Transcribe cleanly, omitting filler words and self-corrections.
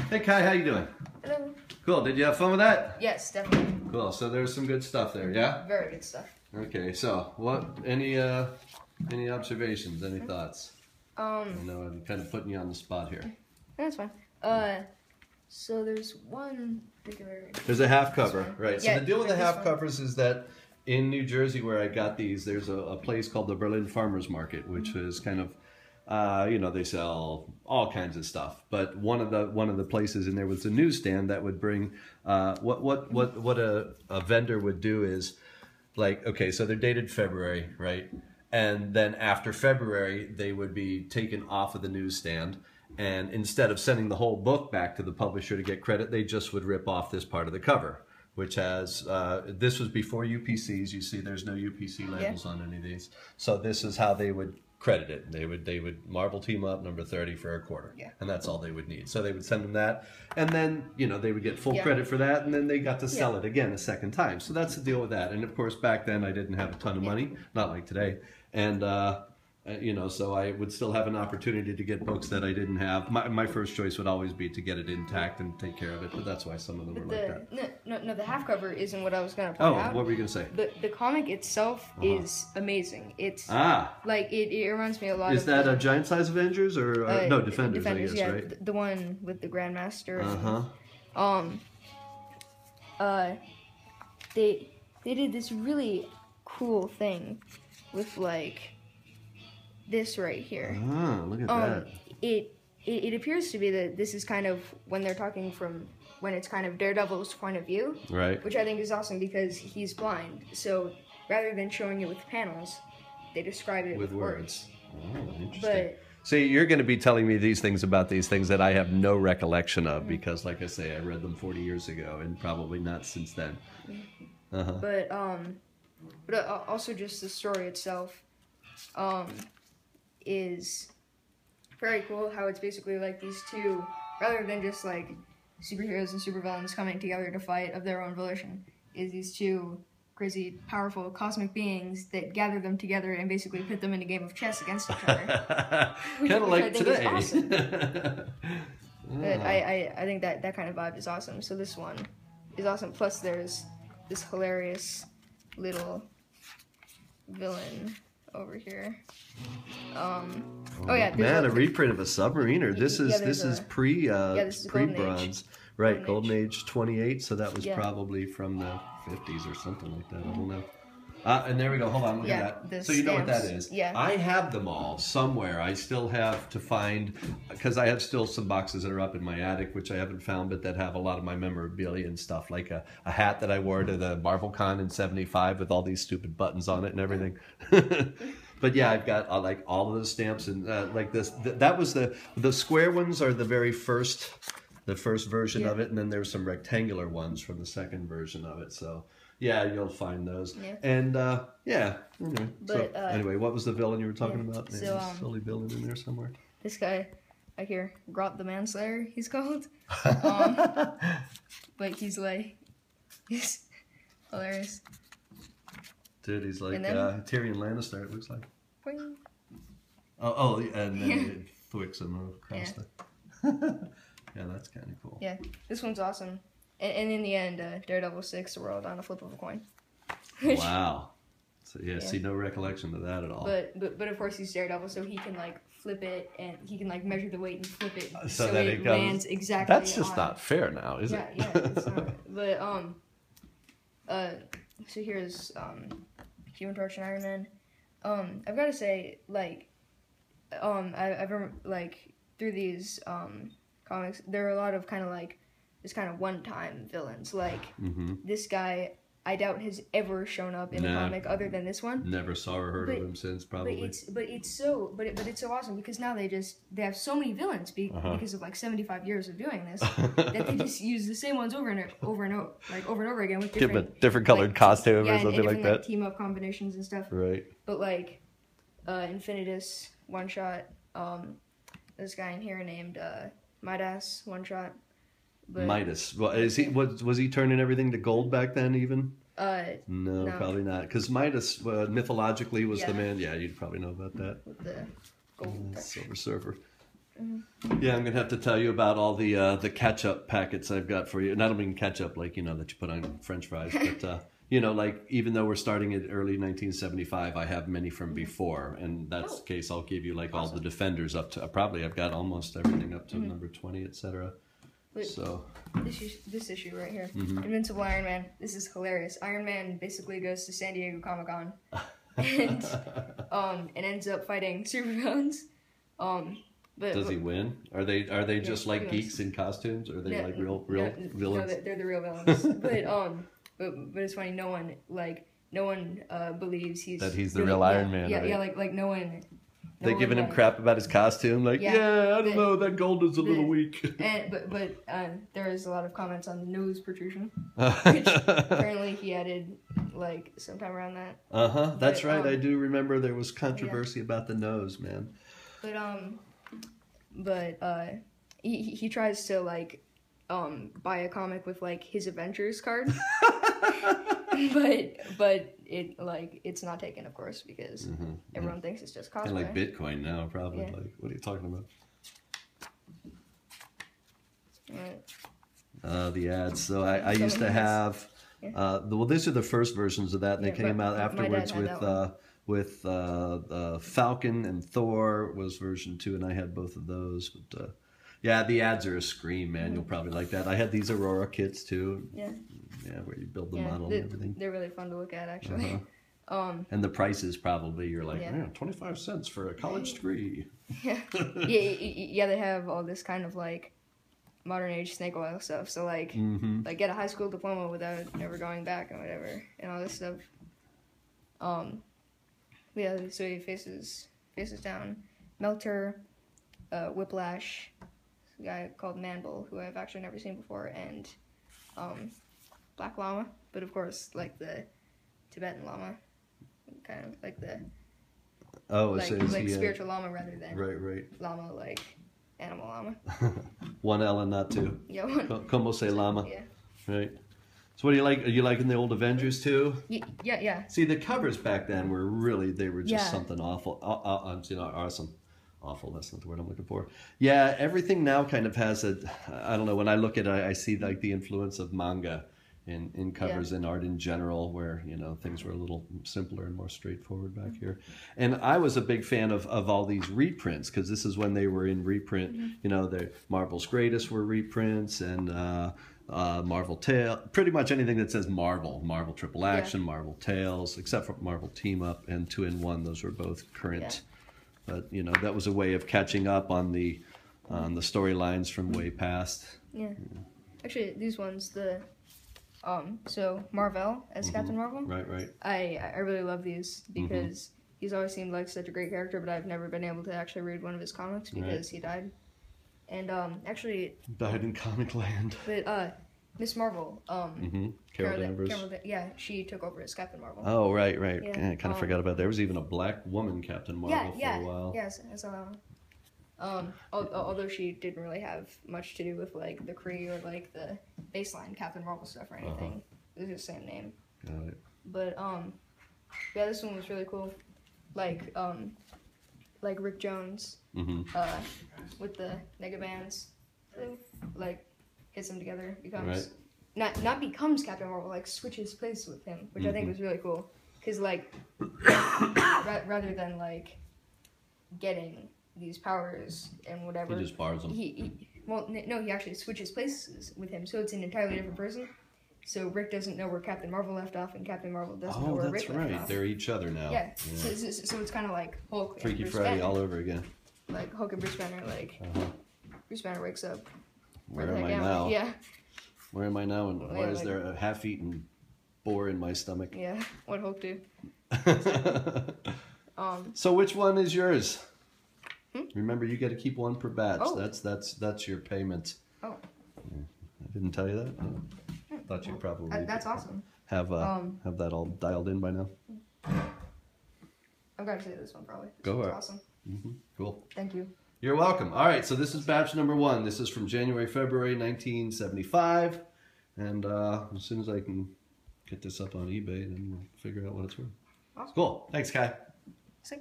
Hey Kai, how you doing? Hello. Cool. Did you have fun with that? Yes, definitely. Cool. So there's some good stuff there, yeah? Very good stuff. Okay. So what? Any observations? Any thoughts? I know I'm kind of putting you on the spot here. That's fine. So there's one particular. There's a half cover, right? So Yeah, the deal with the this half one. covers is that in New Jersey, where I got these, there's a place called the Berlin Farmers Market, which is kind of, they sell all kinds of stuff. But one of the places in there was a newsstand that would bring what a vendor would do is like, okay, so they're dated February, right? And then after February, they would be taken off of the newsstand. And instead of sending the whole book back to the publisher to get credit, they just would rip off this part of the cover, which has, this was before UPCs. You see there's no UPC labels on any of these. So this is how they would credit it. They would Marvel Team Up number 30 for a quarter. Yeah. And that's all they would need. So they would send them that. And then, they would get full credit for that. And then they got to sell it again a second time. So that's the deal with that. And of course, back then I didn't have a ton of money, not like today. And, so I would still have an opportunity to get books that I didn't have. My first choice would always be to get it intact and take care of it, but that's why some of them are like that. No, the half cover isn't what I was gonna point out. What were you gonna say? The comic itself is amazing. It's like it reminds me a lot. Is of that a Giant Size Avengers or no Defenders? I guess, right? The one with the Grandmaster. They did this really cool thing with like this right here. Look at that. It appears to be that this is kind of when they're talking from when it's kind of Daredevil's point of view, right? Which I think is awesome because he's blind. So rather than showing it with panels, they describe it with words. Oh, interesting. But see, you're going to be telling me these things about these things that I have no recollection of because, like I say, I read them 40 years ago and probably not since then. But also just the story itself is very cool. How it's basically like these two, rather than just like superheroes and supervillains coming together to fight of their own volition, is these two crazy, powerful cosmic beings that gather them together and basically pit them in a game of chess against each other. Kind of like today. Awesome. But I think that kind of vibe is awesome. So this one is awesome. Plus there's this hilarious little villain over here. Man, a reprint of a Submariner. This is pre-bronze. Right, Golden Age 28, so that was probably from the 50s or something like that. I don't know. And there we go. Hold on, look at that. So you know what that is. Yeah. I have them all somewhere. I still have to find, because I have still some boxes that are up in my attic, which I haven't found, but that have a lot of my memorabilia and stuff, like a hat that I wore to the Marvel Con in '75 with all these stupid buttons on it and everything. But yeah, I've got like all of the stamps and like this. That was the square ones are the very first, the first version of it, and then there's some rectangular ones from the second version of it. So yeah, you'll find those. Yeah. And anyway. But, anyway, what was the villain you were talking about? So, slowly building in there somewhere. This guy, I hear Grot the Manslayer. He's called. But he's hilarious. Dude, he's like then, Tyrion Lannister, it looks like. Boing. And then it thwicks him across the... Yeah, that's kind of cool. Yeah, this one's awesome. And in the end, Daredevil saves the world on a flip of a coin. Wow. So see, no recollection of that at all. But of course he's Daredevil, so he can like flip it and he can like measure the weight and flip it so that it lands exactly. That's just not fair now, is it? Yeah, it's not. But so here's Human Torch and Iron Man. I've got to say, like, I've like through these comics, there are a lot of kind of like this kind of one-time villains. Like this guy, I doubt has ever shown up in a comic other than this one. Never saw or heard of him since, probably. But it's so awesome because now they have so many villains because of like 75 years of doing this that they just use the same ones over and over again with different colored costume or something like that. Like, team up combinations and stuff. Right. But like Infinitus one shot. This guy in here named Midas one shot. But, Midas. Well, was he turning everything to gold back then even? No, probably not. Because Midas mythologically was the man. Yeah, you'd probably know about that. With the gold Silver Surfer. Yeah, I'm gonna have to tell you about all the ketchup packets I've got for you, and I don't mean ketchup like that you put on French fries, but like even though we're starting at early 1975, I have many from before, and that's the case. I'll give you like all the Defenders up to probably I've got almost everything up to number 20, etc. So this issue right here, Invincible Iron Man. This is hilarious. Iron Man basically goes to San Diego Comic-Con and ends up fighting supervillains. But does he win? Are they just like geeks in costumes? Or are they like real villains? No, they're the real villains. but it's funny. No one believes he's the real Iron Man. Yeah, right? yeah. Like no one. They giving him crap about his costume, like I don't know, that gold is a little weak. But there is a lot of comments on the nose protrusion, which apparently he added like sometime around that. That's right. I do remember there was controversy about the nose, man. But he tries to like buy a comic with like his Avengers card, but it's not taken, of course, because everyone thinks it's just cosplay. Kind of like Bitcoin now, probably. Yeah. Like, what are you talking about? Right. The ads. So I used to have. These are the first versions of that, and they came out afterwards with Falcon and Thor was version 2, and I had both of those. But the ads are a scream, man. You'll probably like that. I had these Aurora kits too. Yeah. Yeah, where you build the model and everything. They're really fun to look at, actually. And the prices probably, you're like, 25 cents for a college degree. Yeah, they have all this kind of like modern age snake oil stuff. So like get a high school diploma without ever going back and whatever, and all this stuff. So he faces down Melter, Whiplash, a guy called Manbull, who I've actually never seen before, and Black Llama, but of course like the Tibetan llama, kind of like the spiritual llama rather than right llama like animal llama. One L and not two. Yeah, Como se llama. Yeah. Right. So what do you like? Are you liking the old Avengers too? Yeah. See, the covers back then were just something awful. Awesome. Awful, that's not the word I'm looking for. Yeah, everything now kind of has I don't know, when I look at it, I see like the influence of manga in covers and art in general, where, things were a little simpler and more straightforward back here. And I was a big fan of all these reprints, because this is when they were in reprint. The Marvel's Greatest were reprints, and Marvel Tale, pretty much anything that says Marvel Triple Action, Marvel Tales, except for Marvel Team Up and 2-in-1. Those were both current. But that was a way of catching up on the storylines from way past. Yeah. Actually, these ones, so Marvel as Captain Marvel. Right. I really love these because he's always seemed like such a great character, but I've never been able to actually read one of his comics because he died. And actually died in Comic Land. But Miss Marvel, Carol Danvers. She took over as Captain Marvel. Oh, right. Yeah, I kind of forgot about that. There was even a black woman Captain Marvel for a while. Yes, I saw that one. Although she didn't really have much to do with like the Kree or like the baseline Captain Marvel stuff or anything. It was the same name. Got it. But this one was really cool. Like Rick Jones, with the Negabands, like hits them together, becomes not becomes Captain Marvel, like switches place with him, which I think was really cool. Because like rather than like getting these powers and whatever, he just borrows them. He actually switches places with him, so it's an entirely different person. So Rick doesn't know where Captain Marvel left off, and Captain Marvel doesn't know where Rick left off. Oh, that's right. They're each other now. Yeah. So it's kind of like Hulk Freaky and Bruce Friday Banner. all over again. Like Hulk and Bruce Banner, Bruce Banner wakes up. Where am I now? Yeah. Where am I now, and why is there a half-eaten boar in my stomach? Yeah. What Hulk do? So which one is yours? Remember, you got to keep one per batch. Oh. That's your payment. Oh. I didn't tell you that. No. Thought you probably that's awesome. Have that all dialed in by now. I've got to say this one probably. Go for it. Awesome. Cool. Thank you. You're welcome. All right, so this is batch number 1. This is from January, February 1975, and as soon as I can get this up on eBay, then we'll figure out what it's worth. Awesome. Cool. Thanks, Kai. See.